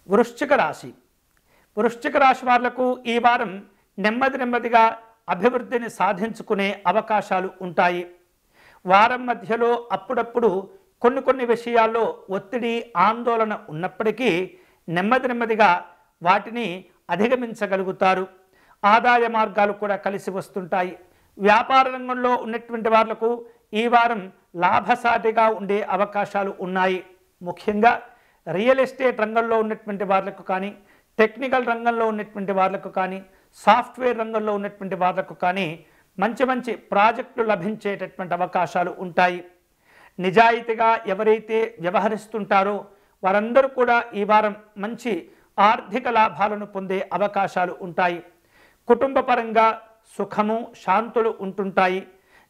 వృశ్చిక రాశి. వృశ్చిక రాశి వాళ్లకు ఈ వారం నెమ్మదిగా అభివృద్ధిని సాధించుకునే అవకాశాలు ఉంటాయి. వారం మధ్యలో అప్పుడప్పుడు కొన్ని విషయాల్లో ఒత్తిడి, ఆందోళన ఉన్నప్పటికీ నెమ్మదిగా వాటిని అధిగమించగలుగుతారు. ఆదాయ మార్గాలు కూడా కలిసి వస్తుంటాయి. వ్యాపార రంగంలో ఉన్నటువంటి వాళ్లకు ఈ వారం లాభసాటిగా ఉండే అవకాశాలు ఉన్నాయి. ముఖ్యంగా రియల్ ఎస్టేట్ రంగంలో ఉన్నటువంటి వాళ్లకు కానీ, టెక్నికల్ రంగంలో ఉన్నటువంటి వాళ్లకు కానీ, సాఫ్ట్వేర్ రంగంలో ఉన్నటువంటి వాళ్లకు కానీ మంచి ప్రాజెక్టులు లభించేటటువంటి అవకాశాలు ఉంటాయి. నిజాయితీగా ఎవరైతే వ్యవహరిస్తుంటారో వారందరూ కూడా ఈ వారం మంచి ఆర్థిక లాభాలను పొందే అవకాశాలు ఉంటాయి. కుటుంబ పరంగా సుఖము, శాంతులు ఉంటుంటాయి.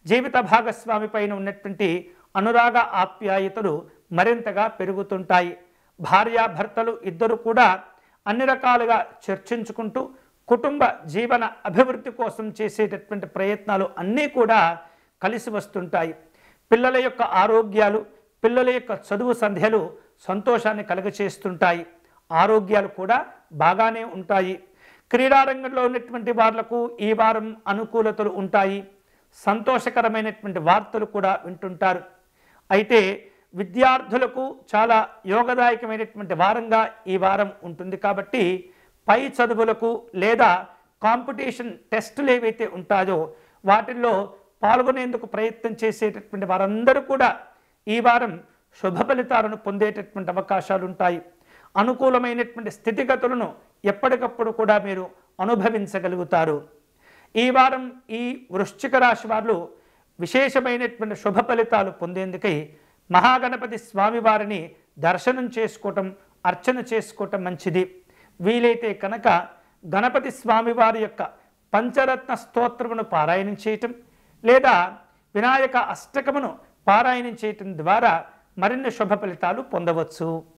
జీవిత భాగస్వామి పైన ఉన్నటువంటి అనురాగ ఆప్యాయతలు మరింతగా పెరుగుతుంటాయి. భార్యాభర్తలు ఇద్దరు కూడా అన్ని రకాలుగా చర్చించుకుంటూ కుటుంబ జీవన అభివృద్ధి కోసం చేసేటటువంటి ప్రయత్నాలు అన్నీ కూడా కలిసి వస్తుంటాయి. పిల్లల యొక్క ఆరోగ్యాలు, పిల్లల యొక్క చదువు సంధ్యలు సంతోషాన్ని కలుగచేస్తుంటాయి. ఆరోగ్యాలు కూడా బాగానే ఉంటాయి. క్రీడారంగంలో ఉన్నటువంటి వాళ్లకు ఈ వారం అనుకూలతలు ఉంటాయి. సంతోషకరమైనటువంటి వార్తలు కూడా వింటుంటారు. అయితే విద్యార్థులకు చాలా యోగదాయకమైనటువంటి వారంగా ఈ వారం ఉంటుంది. కాబట్టి పై చదువులకు లేదా కాంపిటీషన్ టెస్టులు ఏవైతే ఉంటాయో వాటిల్లో పాల్గొనేందుకు ప్రయత్నం చేసేటటువంటి వారందరూ కూడా ఈ వారం శుభ ఫలితాలను పొందేటటువంటి అవకాశాలు ఉంటాయి. అనుకూలమైనటువంటి స్థితిగతులను ఎప్పటికప్పుడు కూడా మీరు అనుభవించగలుగుతారు. ఈ వారం ఈ వృశ్చిక రాశి వారు విశేషమైనటువంటి శుభ ఫలితాలు పొందేందుకై మహాగణపతి స్వామివారిని దర్శనం చేసుకోవటం, అర్చన చేసుకోవటం మంచిది. వీలైతే కనుక గణపతి స్వామివారి యొక్క పంచరత్న స్తోత్రమును పారాయణం చేయటం లేదా వినాయక అష్టకమును పారాయణం చేయటం ద్వారా మరిన్ని శుభ ఫలితాలు పొందవచ్చు.